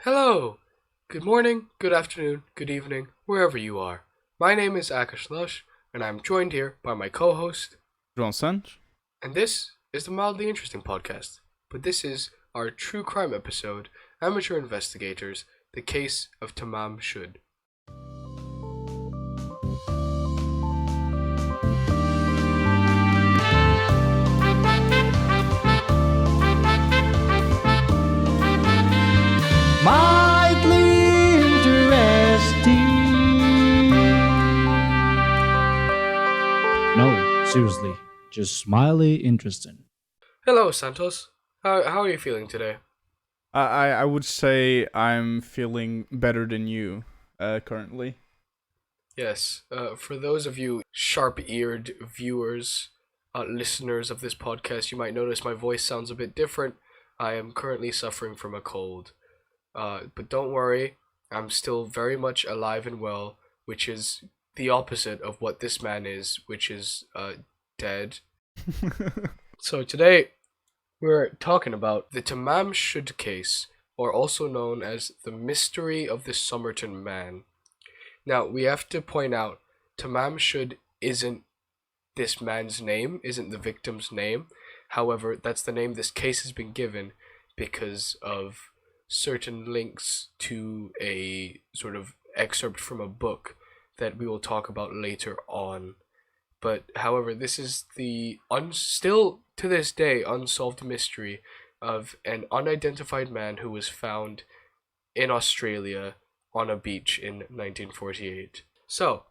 Hello! Good morning, good afternoon, good evening, wherever you are. My name is Akash Lush, and I'm joined here by my co-host, João Santos? and this is the Mildly Interesting Podcast. But this is our true crime episode, Amateur Investigators, The Case of Tamam Shud. Mildly interesting. No, seriously, just mildly interesting. Hello, Santos. How are you feeling today? I would say I'm feeling better than you currently. Yes, for those of you sharp-eared viewers, listeners of this podcast, you might notice my voice sounds a bit different. I am currently suffering from a cold. But don't worry, I'm still very much alive and well, which is the opposite of what this man is, which is dead. So today, we're talking about the Tamam Shud case, or also known as the mystery of the Somerton man. Now, we have to point out, Tamam Shud isn't this man's name, isn't the victim's name. However, that's the name this case has been given because of certain links to a sort of excerpt from a book that we will talk about later on. But however, this is the still to this day unsolved mystery of an unidentified man who was found in Australia on a beach in 1948. So,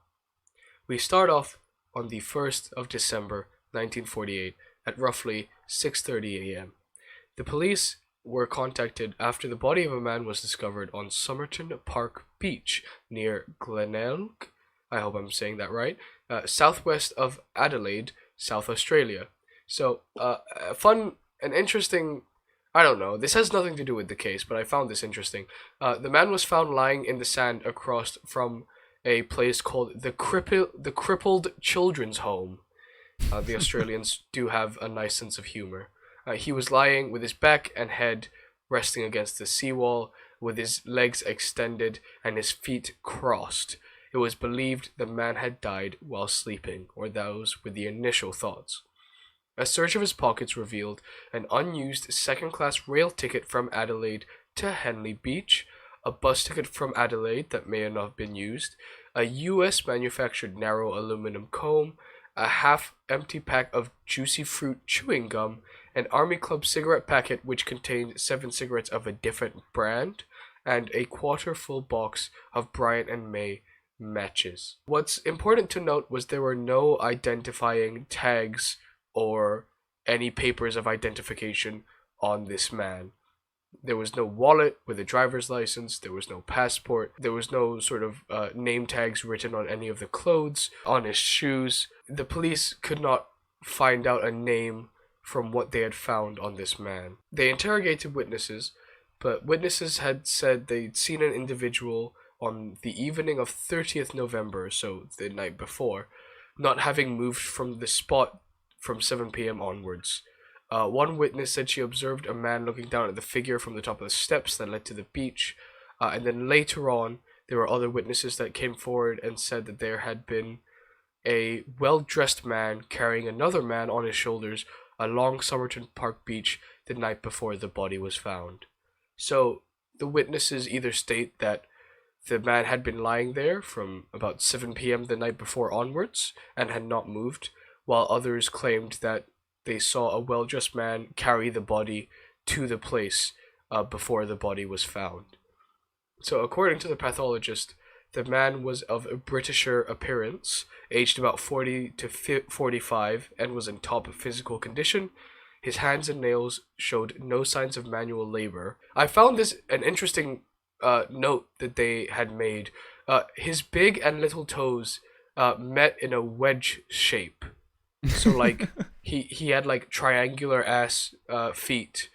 we start off on the 1st of December 1948 at roughly 6:30 a.m. The police were contacted after the body of a man was discovered on Somerton Park Beach near Glenelg, I hope I'm saying that right, southwest of Adelaide, South Australia. So, fun and interesting, I don't know, this has nothing to do with the case, but I found this interesting. The man was found lying in the sand across from a place called the Crippled Children's Home. The Australians do have a nice sense of humor. He was lying with his back and head resting against the seawall, with his legs extended and his feet crossed. It was believed the man had died while sleeping, or those were the initial thoughts. A search of his pockets revealed an unused second-class rail ticket from Adelaide to Henley Beach, a bus ticket from Adelaide that may not have been used, a US manufactured narrow aluminum comb, a half-empty pack of juicy fruit chewing gum, an Army Club cigarette packet which contained 7 cigarettes of a different brand, and a quarter-full box of Bryant and May matches. What's important to note was there were no identifying tags or any papers of identification on this man. There was no wallet with a driver's license, there was no passport, there was no sort of name tags written on any of the clothes, on his shoes. The police could not find out a name from what they had found on this man. They interrogated witnesses, but witnesses had said they'd seen an individual on the evening of 30th November, so the night before, not having moved from the spot from 7 p.m. onwards. One witness said she observed a man looking down at the figure from the top of the steps that led to the beach, and then later on, there were other witnesses that came forward and said that there had been a well-dressed man carrying another man on his shoulders along Somerton Park Beach the night before the body was found. So, the witnesses either state that the man had been lying there from about 7 p.m. the night before onwards and had not moved, while others claimed that they saw a well-dressed man carry the body to the place before the body was found. So according to the pathologist, the man was of a Britisher appearance, aged about 40 to 45, and was in top physical condition. His hands and nails showed no signs of manual labor. I found this an interesting note that they had made. His big and little toes met in a wedge shape. So like he had like triangular ass feet.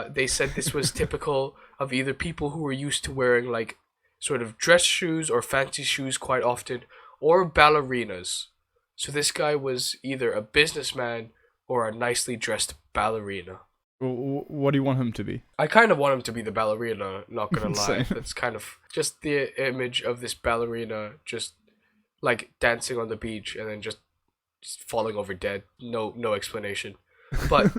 They said this was typical of either people who were used to wearing like sort of dress shoes or fancy shoes quite often, or ballerinas. So this guy was either a businessman or a nicely dressed ballerina. What do you want him to be? I kind of want him to be the ballerina, not gonna lie. Same. That's kind of just the image of this ballerina just like dancing on the beach and then just falling over dead. No explanation. But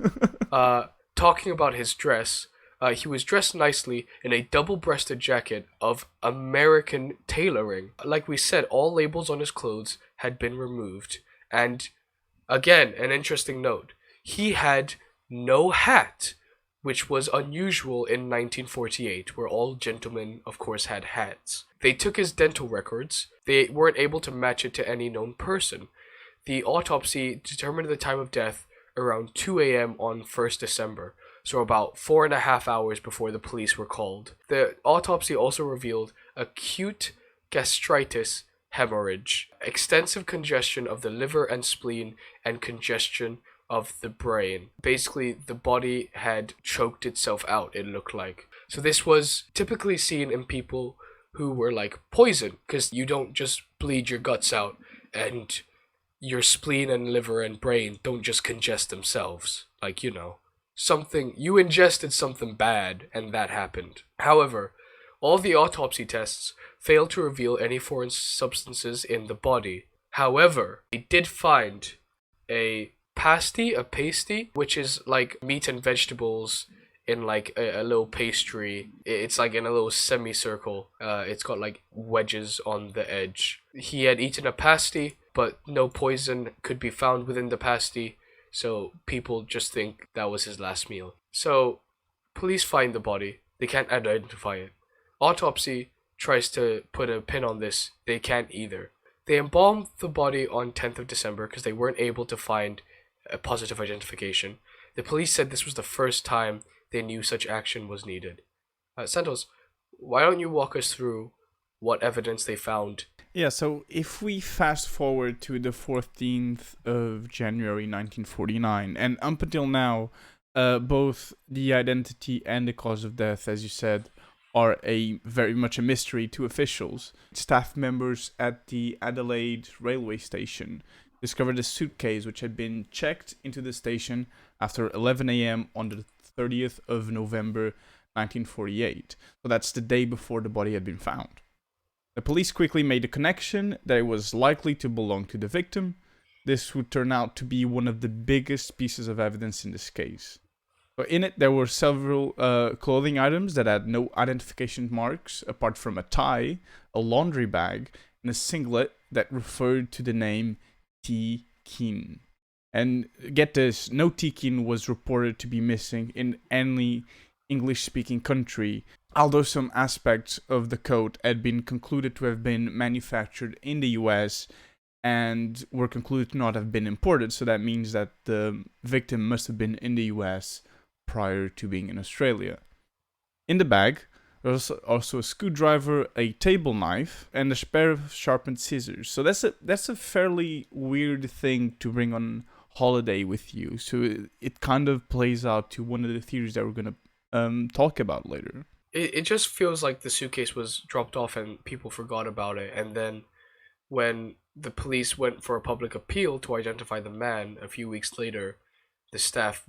talking about his dress, he was dressed nicely in a double-breasted jacket of American tailoring. Like we said, all labels on his clothes had been removed. And again, an interesting note, he had no hat, which was unusual in 1948, where all gentlemen, of course, had hats. They took his dental records. They weren't able to match it to any known person. The autopsy determined the time of death around 2 a.m. on 1st December, so about 4.5 hours before the police were called. The autopsy also revealed acute gastritis hemorrhage, extensive congestion of the liver and spleen, and congestion of the brain. Basically, the body had choked itself out, it looked like. So this was typically seen in people who were like poisoned, because you don't just bleed your guts out and your spleen and liver and brain don't just congest themselves. Like, you ingested something bad and that happened. However, all the autopsy tests failed to reveal any foreign substances in the body. However, they did find a pasty, which is like meat and vegetables in like a little pastry. It's like in a little semicircle. It's got like wedges on the edge. He had eaten a pasty, but no poison could be found within the pasty, so people just think that was his last meal. So, police find the body. They can't identify it. Autopsy tries to put a pin on this. They can't either. They embalmed the body on 10th of December because they weren't able to find a positive identification. The police said this was the first time they knew such action was needed. Santos, why don't you walk us through what evidence they found? Yeah, so if we fast forward to the 14th of January 1949, and up until now, both the identity and the cause of death, as you said, are very much a mystery to officials. Staff members at the Adelaide railway station discovered a suitcase which had been checked into the station after 11 a.m. on the 30th of November 1948. So that's the day before the body had been found. The police quickly made the connection that it was likely to belong to the victim. This would turn out to be one of the biggest pieces of evidence in this case. So in it, there were several clothing items that had no identification marks, apart from a tie, a laundry bag, and a singlet that referred to the name T. Keen. And get this, no T. Keen was reported to be missing in any English-speaking country, although some aspects of the coat had been concluded to have been manufactured in the US and were concluded to not have been imported, so that means that the victim must have been in the US prior to being in Australia. In the bag, there was also a screwdriver, a table knife, and a pair of sharpened scissors. So that's a fairly weird thing to bring on holiday with you. So it kind of plays out to one of the theories that we're going to talk about later. It just feels like the suitcase was dropped off and people forgot about it, and then when the police went for a public appeal to identify the man a few weeks later, the staff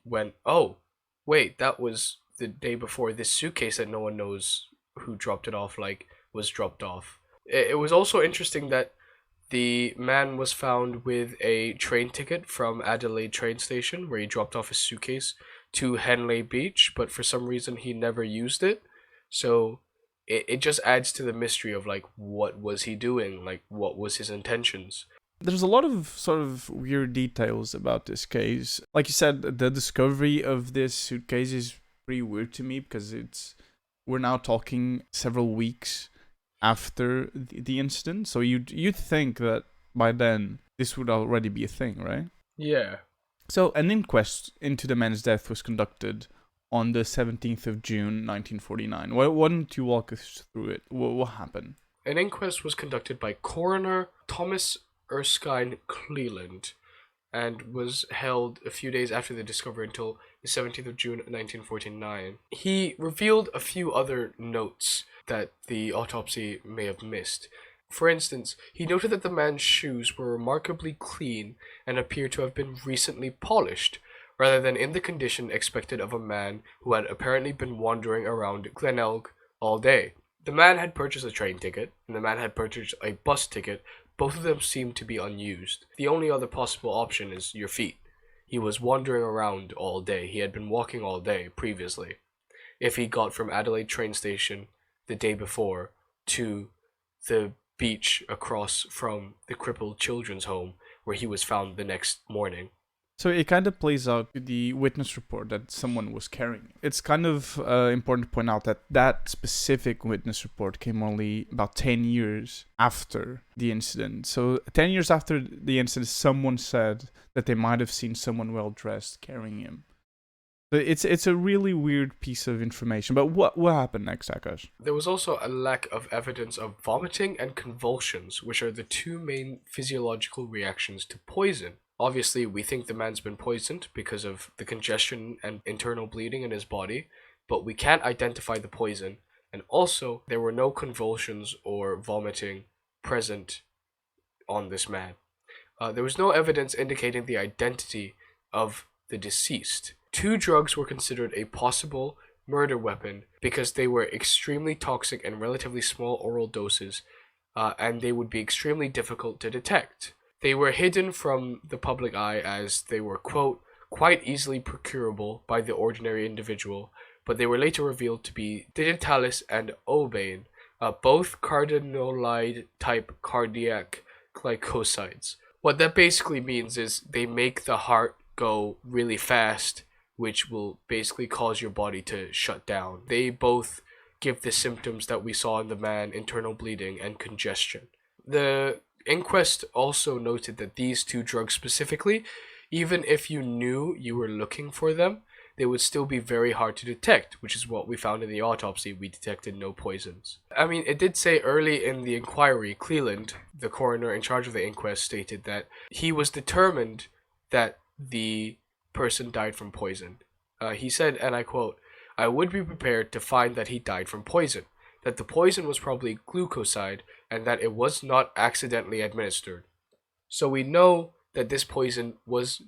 went, oh wait, that was the day before this suitcase that no one knows who dropped it off was dropped off. It was also interesting that the man was found with a train ticket from Adelaide train station where he dropped off his suitcase to Henley Beach, but for some reason he never used it. So it just adds to the mystery of what was he doing? What was his intentions? There's a lot of sort of weird details about this case. Like you said, the discovery of this suitcase is pretty weird to me because we're now talking several weeks after the incident. So you'd think that by then this would already be a thing, right? Yeah. So an inquest into the man's death was conducted on the 17th of June 1949. Why don't you walk us through it? What happened? An inquest was conducted by Coroner Thomas Erskine Cleland and was held a few days after the discovery until the 17th of June 1949. He revealed a few other notes that the autopsy may have missed. For instance, he noted that the man's shoes were remarkably clean and appeared to have been recently polished, rather than in the condition expected of a man who had apparently been wandering around Glenelg all day. The man had purchased a train ticket, and the man had purchased a bus ticket. Both of them seemed to be unused. The only other possible option is your feet. He was wandering around all day. He had been walking all day previously. If he got from Adelaide train station the day before to the beach across from the crippled children's home where he was found the next morning. So it kind of plays out the witness report that someone was carrying. It's kind of important to point out that that specific witness report came only about 10 years after the incident. So 10 years after the incident, someone said that they might have seen someone well-dressed carrying him. So it's a really weird piece of information. But what happened next, Akash? There was also a lack of evidence of vomiting and convulsions, which are the two main physiological reactions to poison. Obviously, we think the man's been poisoned because of the congestion and internal bleeding in his body, but we can't identify the poison. And also, there were no convulsions or vomiting present on this man. There was no evidence indicating the identity of the deceased. 2 drugs were considered a possible murder weapon because they were extremely toxic and relatively small oral doses, and they would be extremely difficult to detect. They were hidden from the public eye as they were, quote, quite easily procurable by the ordinary individual, but they were later revealed to be digitalis and ouabain, both cardinolide type cardiac glycosides. What that basically means is they make the heart go really fast, which will basically cause your body to shut down. They both give the symptoms that we saw in the man: internal bleeding and congestion. The inquest also noted that these 2 drugs specifically, even if you knew you were looking for them, they would still be very hard to detect, which is what we found in the autopsy. We detected no poisons. I mean, it did say early in the inquiry, Cleland, the coroner in charge of the inquest, stated that he was determined that the person died from poison. He said, and I quote, "I would be prepared to find that he died from poison, that the poison was probably glucoside, and that it was not accidentally administered." So we know that this poison was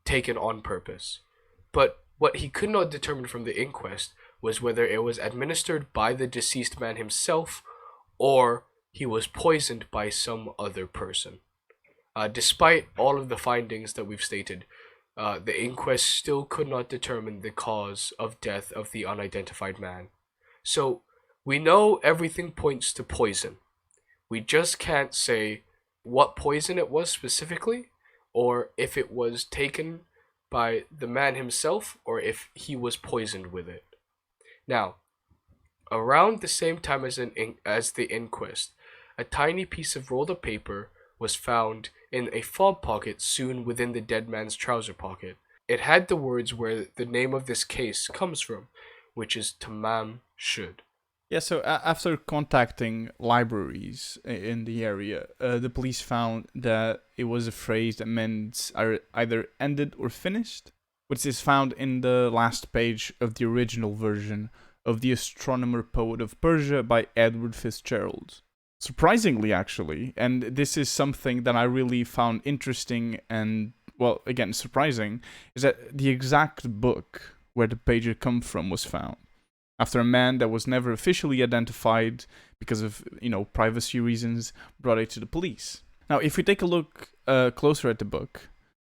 taken on purpose. But what he could not determine from the inquest was whether it was administered by the deceased man himself or he was poisoned by some other person. Despite all of the findings that we've stated, the inquest still could not determine the cause of death of the unidentified man. So we know everything points to poison. We just can't say what poison it was specifically, or if it was taken by the man himself, or if he was poisoned with it. Now, around the same time as the inquest, a tiny piece of rolled up paper was found in a fob pocket sewn within the dead man's trouser pocket. It had the words where the name of this case comes from, which is Tamam Shud. Yeah, so after contacting libraries in the area, the police found that it was a phrase that meant either ended or finished, which is found in the last page of the original version of The Astronomer Poet of Persia by Edward Fitzgerald. Surprisingly, actually, and this is something that I really found interesting and, well, again, surprising, is that the exact book where the page had come from was found after a man that was never officially identified because of, privacy reasons, brought it to the police. Now, if we take a look closer at the book,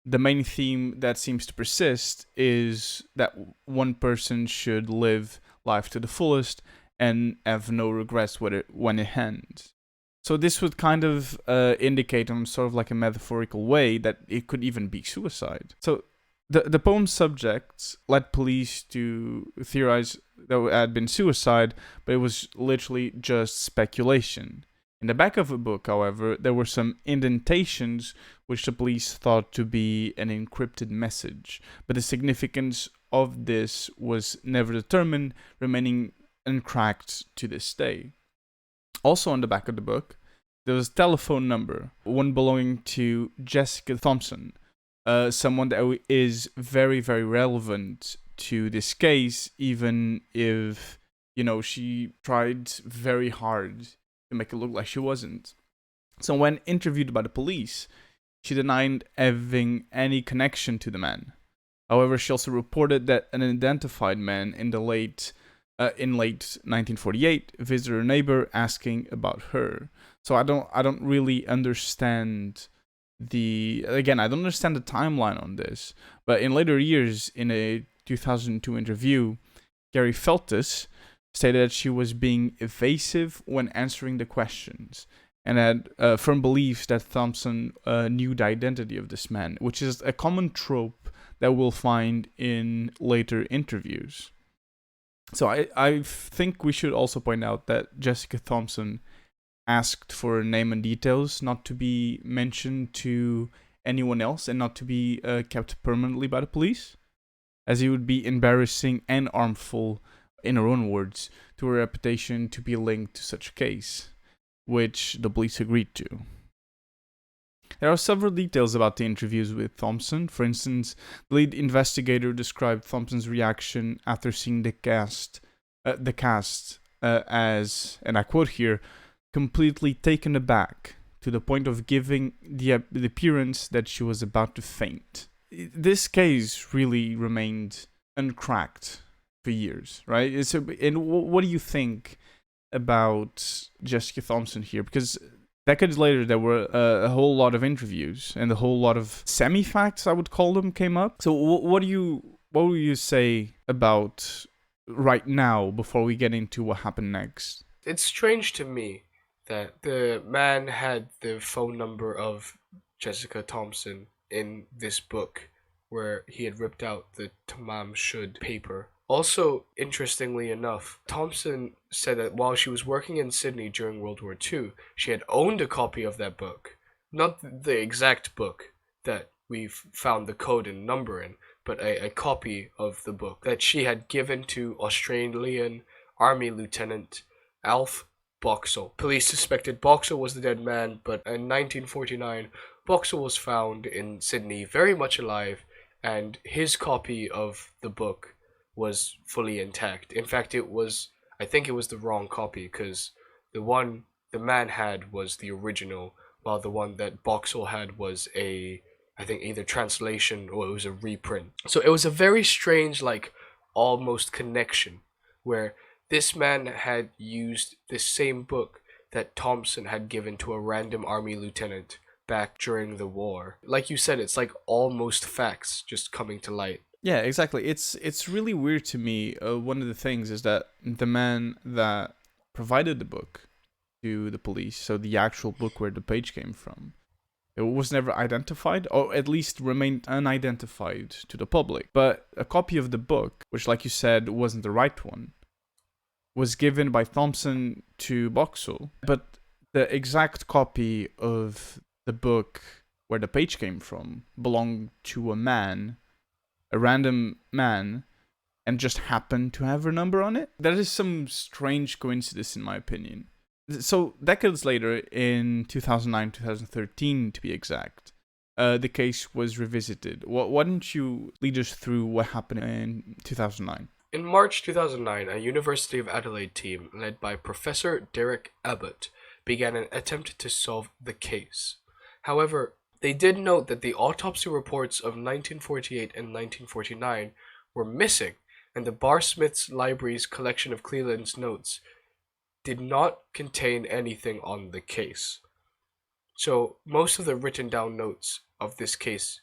the main theme that seems to persist is that one person should live life to the fullest and have no regrets when it ends. So this would kind of indicate in sort of like a metaphorical way that it could even be suicide. So the poem's subject led police to theorize that it had been suicide, but it was literally just speculation. In the back of the book, however, there were some indentations which the police thought to be an encrypted message, but the significance of this was never determined, remaining uncracked to this day. Also on the back of the book, there was a telephone number, one belonging to Jessica Thompson, someone that is very, very relevant to this case, even if, she tried very hard to make it look like she wasn't. So when interviewed by the police, she denied having any connection to the man. However, she also reported that an unidentified man in late 1948 visited her neighbor asking about her. So I don't really understand I don't understand the timeline on this. But in later years, in a 2002 interview, Gary Feltus stated that she was being evasive when answering the questions and had firm beliefs that Thompson knew the identity of this man, which is a common trope that we'll find in later interviews. So I think we should also point out that Jessica Thompson asked for name and details not to be mentioned to anyone else and not to be kept permanently by the police, as it would be embarrassing and harmful, in her own words, to her reputation to be linked to such a case, which the police agreed to. There are several details about the interviews with Thompson. For instance, the lead investigator described Thompson's reaction after seeing the cast as, and I quote here, completely taken aback to the point of giving the appearance that she was about to faint. This case really remained uncracked for years, right? And what do you think about Jessica Thompson here? Because decades later, there were a whole lot of interviews and a whole lot of semi-facts, I would call them, came up. So what will you say about right now before we get into what happened next? It's strange to me that the man had the phone number of Jessica Thompson in this book where he had ripped out the Tamam Shud paper. Also, interestingly enough, Thompson said that while she was working in Sydney during World War II, she had owned a copy of that book. Not the exact book that we've found the code and number in, but a copy of the book that she had given to Australian Army Lieutenant Alf Boxall. Police suspected Boxall was the dead man, but in 1949, Boxall was found in Sydney very much alive, and his copy of the book was fully intact. In fact, I think it was the wrong copy, because the one the man had was the original, while the one that Boxall had was I think either translation or it was a reprint. So it was a very strange, almost connection, where this man had used the same book that Thompson had given to a random army lieutenant back during the war. Like you said, it's like almost facts just coming to light. Yeah, exactly. It's really weird to me. One of the things is that the man that provided the book to the police, so the actual book where the page came from, it was never identified, or at least remained unidentified to the public. But a copy of the book, which, like you said, wasn't the right one, was given by Thompson to Boxall. But the exact copy of the book where the page came from belonged to a random man, and just happened to have her number on it. That is some strange coincidence, in my opinion. So, decades later, in 2009, 2013 to be exact, the case was revisited. Why don't you lead us through what happened in 2009? In March 2009, a University of Adelaide team led by Professor Derek Abbott began an attempt to solve the case. However, they did note that the autopsy reports of 1948 and 1949 were missing, and the Bar Smith's Library's collection of Cleland's notes did not contain anything on the case. So most of the written down notes of this case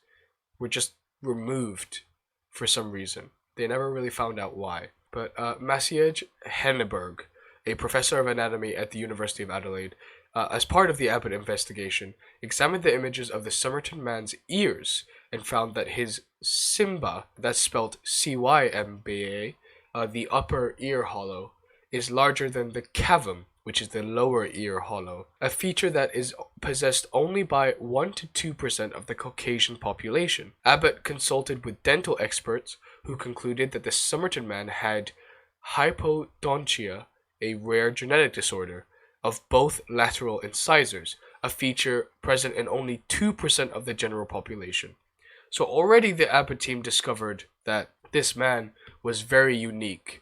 were just removed for some reason. They never really found out why. But Maciej Henneberg, a professor of anatomy at the University of Adelaide, as part of the Abbott investigation, examined the images of the Somerton man's ears and found that his cymba, that's spelled Cymba, the upper ear hollow, is larger than the cavum, which is the lower ear hollow, a feature that is possessed only by 1 to 2% of the Caucasian population. Abbott consulted with dental experts who concluded that the Somerton man had hypodontia, a rare genetic disorder, of both lateral incisors, a feature present in only 2% of the general population. So already the Abbott team discovered that this man was very unique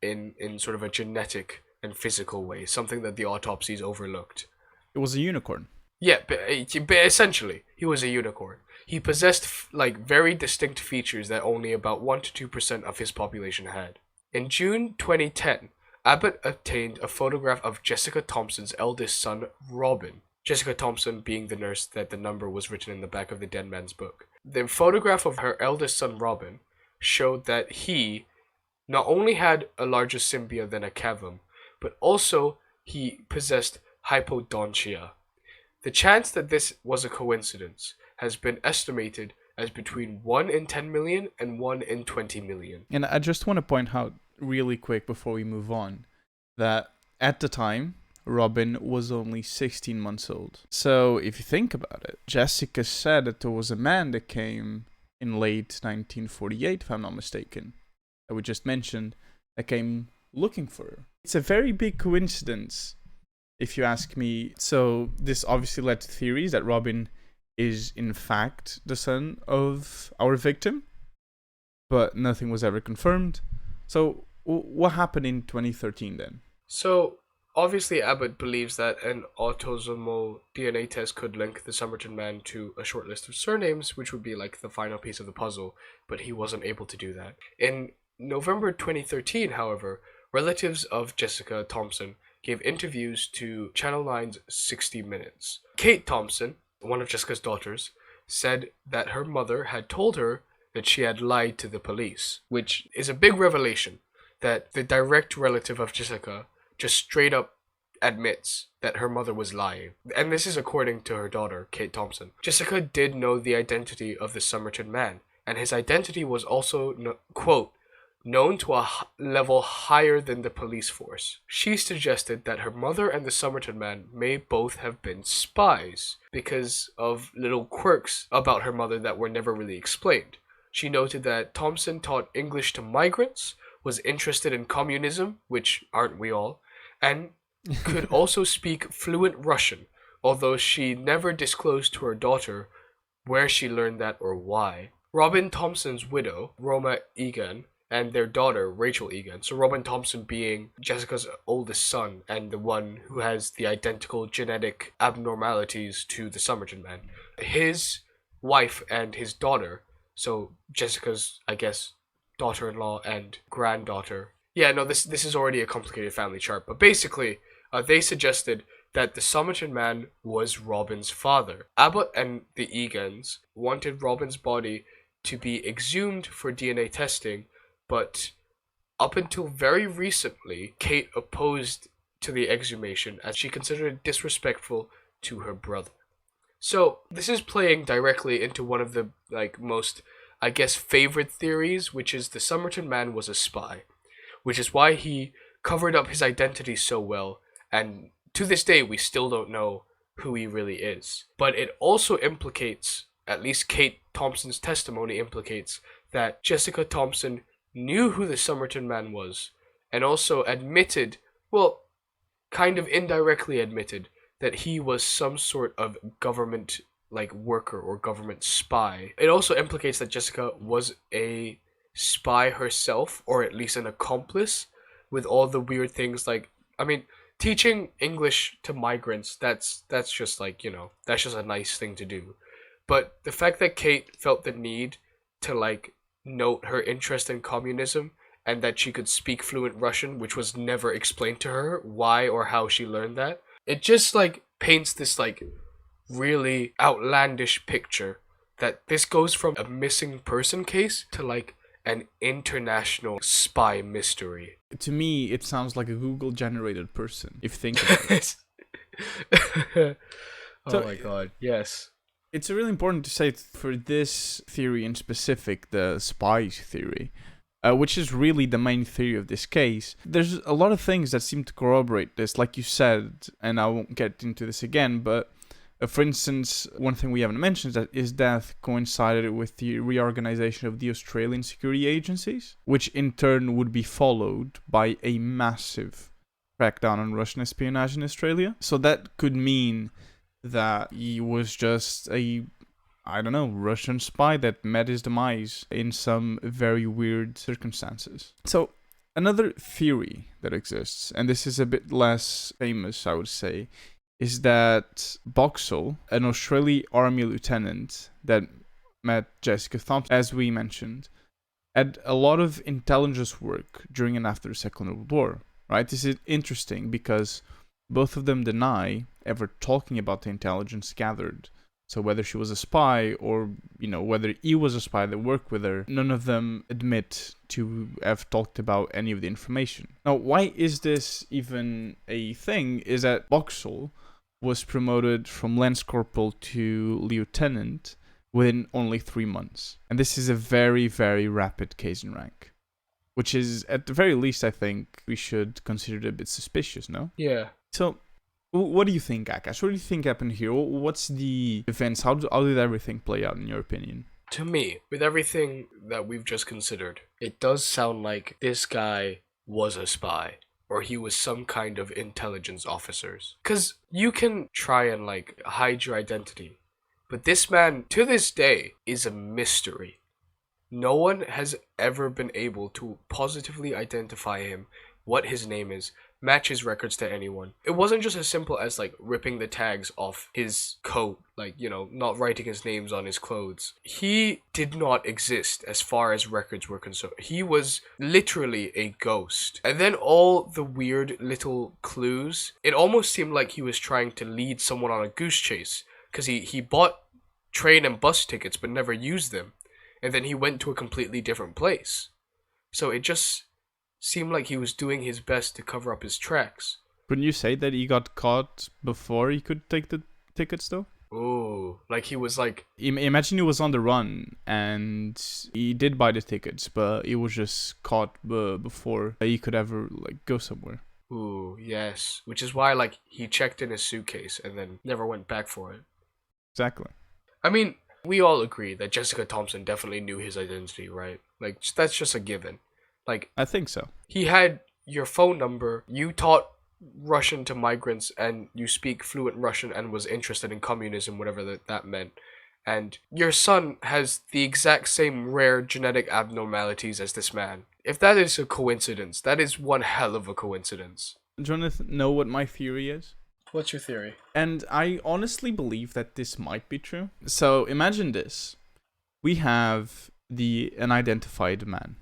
in sort of a genetic and physical way, something that the autopsies overlooked. It was a unicorn. Yeah, but essentially, he was a unicorn. He possessed very distinct features that only about 1 to 2% of his population had. In June 2010, Abbott obtained a photograph of Jessica Thompson's eldest son, Robin. Jessica Thompson being the nurse that the number was written in the back of the dead man's book. The photograph of her eldest son, Robin, showed that he not only had a larger symbia than a cavum, but also he possessed hypodontia. The chance that this was a coincidence has been estimated as between 1 in 10 million and 1 in 20 million. And I just want to point out really quick before we move on that at the time, Robin was only 16 months old. So if you think about it, Jessica said that there was a man that came in late 1948, if I'm not mistaken, that we just mentioned, that came looking for her. It's a very big coincidence, if you ask me. So this obviously led to theories that Robin is in fact the son of our victim, but nothing was ever confirmed. So what happened in 2013 then? So obviously Abbott believes that an autosomal DNA test could link the Somerton man to a short list of surnames, which would be like the final piece of the puzzle, but he wasn't able to do that. In November 2013, however, relatives of Jessica Thompson gave interviews to Channel 9's 60 Minutes. Kate Thompson, one of Jessica's daughters, said that her mother had told her that she had lied to the police, which is a big revelation that the direct relative of Jessica just straight up admits that her mother was lying. And this is according to her daughter, Kate Thompson. Jessica did know the identity of the Somerton man, and his identity was also, quote, known to a level higher than the police force. She suggested that her mother and the Somerton man may both have been spies because of little quirks about her mother that were never really explained. She noted that Thompson taught English to migrants, was interested in communism, which aren't we all, and could also speak fluent Russian, although she never disclosed to her daughter where she learned that or why. Robin Thompson's widow, Roma Egan, and their daughter, Rachel Egan. So Robin Thompson being Jessica's oldest son and the one who has the identical genetic abnormalities to the Somerton man. His wife and his daughter, so Jessica's, I guess, daughter-in-law and granddaughter. Yeah, no, this is already a complicated family chart, but basically, they suggested that the Somerton man was Robin's father. Abbott and the Egans wanted Robin's body to be exhumed for DNA testing, but up until very recently, Kate opposed to the exhumation as she considered it disrespectful to her brother. So this is playing directly into one of the most, I guess, favorite theories, which is the Somerton man was a spy, which is why he covered up his identity so well, and to this day we still don't know who he really is. But it also implicates, at least Kate Thompson's testimony implicates, that Jessica Thompson knew who the Somerton man was, and also admitted, well, kind of indirectly admitted, that he was some sort of government worker or government spy. It also implicates that Jessica was a spy herself, or at least an accomplice, with all the weird things teaching English to migrants, that's just that's just a nice thing to do. But the fact that Kate felt the need to note her interest in communism and that she could speak fluent Russian, which was never explained to her why or how she learned that, it just paints this really outlandish picture that this goes from a missing person case to an international spy mystery. To me, it sounds like a Google generated person, if you think about it. Oh my god, yes. It's really important to say for this theory in specific, the spies theory, which is really the main theory of this case, there's a lot of things that seem to corroborate this, like you said, and I won't get into this again, but for instance, one thing we haven't mentioned is that his death coincided with the reorganization of the Australian security agencies, which in turn would be followed by a massive crackdown on Russian espionage in Australia. So that could mean that he was just a, Russian spy that met his demise in some very weird circumstances. So another theory that exists, and this is a bit less famous, I would say, is that Boxall, an Australian Army lieutenant that met Jessica Thompson, as we mentioned, had a lot of intelligence work during and after the Second World War, right? This is interesting because both of them deny ever talking about the intelligence gathered. So whether she was a spy or, whether he was a spy that worked with her, none of them admit to have talked about any of the information. Now, why is this even a thing? Is that Boxall was promoted from Lance Corporal to Lieutenant within only 3 months. And this is a very, very rapid case in rank. Which is, at the very least, I think we should consider it a bit suspicious, no? Yeah. So, what do you think, Akash? What do you think happened here? What's the events? How did everything play out, in your opinion? To me, with everything that we've just considered, it does sound like this guy was a spy. Or he was some kind of intelligence officers. Because you can try and, hide your identity. But this man, to this day, is a mystery. No one has ever been able to positively identify him, what his name is, match his records to anyone. It wasn't just as simple as, ripping the tags off his coat, not writing his names on his clothes. He did not exist as far as records were concerned. He was literally a ghost. And then all the weird little clues, it almost seemed like he was trying to lead someone on a goose chase. Because he bought train and bus tickets but never used them. And then he went to a completely different place. So it just seemed like he was doing his best to cover up his tracks. Wouldn't you say that he got caught before he could take the tickets, though? Ooh, he was Imagine he was on the run and he did buy the tickets, but he was just caught before he could ever go somewhere. Ooh, yes. Which is why he checked in his suitcase and then never went back for it. Exactly. I mean, we all agree that Jessica Thompson definitely knew his identity, right? That's just a given. I think so. He had your phone number, you taught Russian to migrants, and you speak fluent Russian and was interested in communism, whatever that meant. And your son has the exact same rare genetic abnormalities as this man. If that is a coincidence, that is one hell of a coincidence. Do you want to know what my theory is? What's your theory? And I honestly believe that this might be true. So imagine this. We have the unidentified man.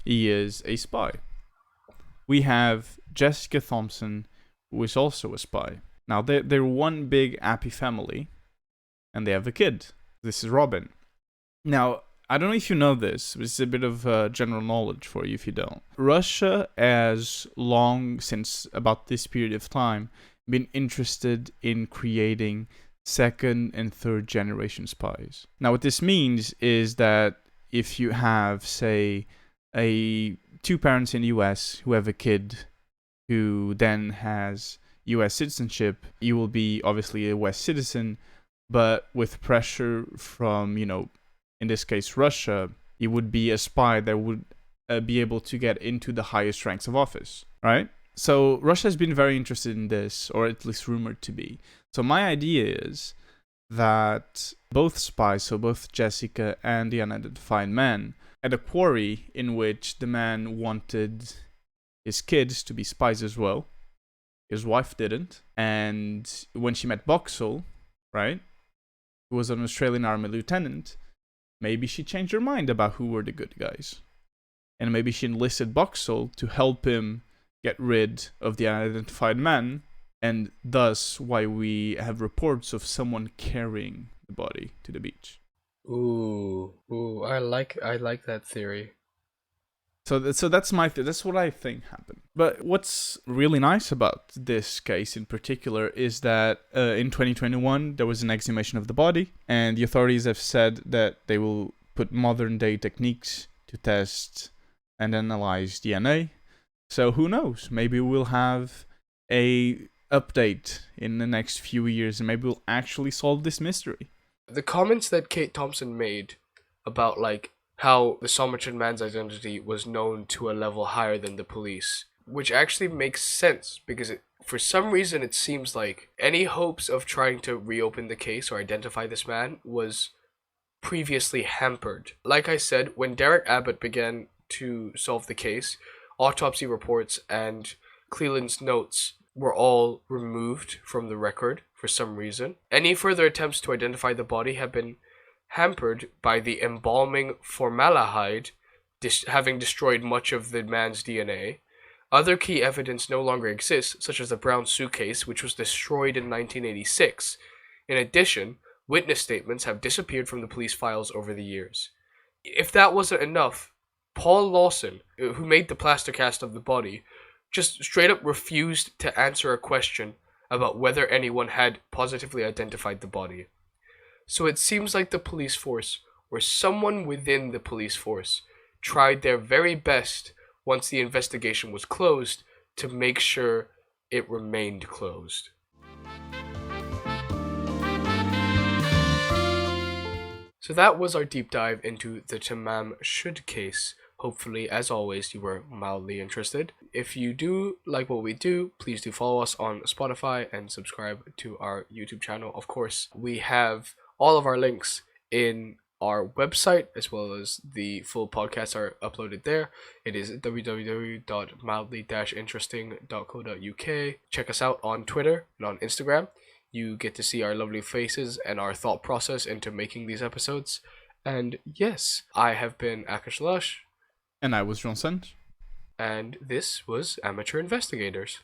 He is a spy. We have Jessica Thompson, who is also a spy. Now, they're one big happy family, and they have a kid. This is Robin. Now, I don't know if you know this, but it's a bit of general knowledge for you if you don't. Russia has long, since about this period of time, been interested in creating second and third generation spies. Now, what this means is that if you have, say, two parents in the US who have a kid who then has US citizenship, you will be obviously a US citizen, but with pressure from, in this case, Russia, he would be a spy that would be able to get into the highest ranks of office, right? So Russia has been very interested in this, or at least rumored to be. So my idea is that both spies, so both Jessica and the unidentified man, had a quarry in which the man wanted his kids to be spies as well. His wife didn't. And when she met Boxall, right, who was an Australian Army lieutenant, maybe she changed her mind about who were the good guys. And maybe she enlisted Boxall to help him get rid of the unidentified man, and thus why we have reports of someone carrying the body to the beach. Ooh, I like that theory. So that's that's what I think happened. But what's really nice about this case in particular is that in 2021 there was an exhumation of the body, and the authorities have said that they will put modern day techniques to test and analyze DNA. So who knows? Maybe we'll have a update in the next few years, and maybe we'll actually solve this mystery. The comments that Kate Thompson made about how the Somerton man's identity was known to a level higher than the police, which actually makes sense because for some reason it seems like any hopes of trying to reopen the case or identify this man was previously hampered. Like I said, when Derek Abbott began to solve the case, autopsy reports and Cleland's notes were all removed from the record for some reason. Any further attempts to identify the body have been hampered by the embalming formaldehyde having destroyed much of the man's DNA. Other key evidence no longer exists, such as the brown suitcase, which was destroyed in 1986. In addition, witness statements have disappeared from the police files over the years. If that wasn't enough, Paul Lawson, who made the plaster cast of the body, just straight up refused to answer a question about whether anyone had positively identified the body. So it seems like the police force, or someone within the police force, tried their very best once the investigation was closed to make sure it remained closed. So that was our deep dive into the Tamam Shud case. Hopefully, as always, you were mildly interested. If you do like what we do, please do follow us on Spotify and subscribe to our YouTube channel. Of course, we have all of our links in our website, as well as the full podcasts are uploaded there. It is www.mildly-interesting.co.uk. Check us out on Twitter and on Instagram. You get to see our lovely faces and our thought process into making these episodes. And yes, I have been Akash Lush. And I was John Sens. And this was Amateur Investigators.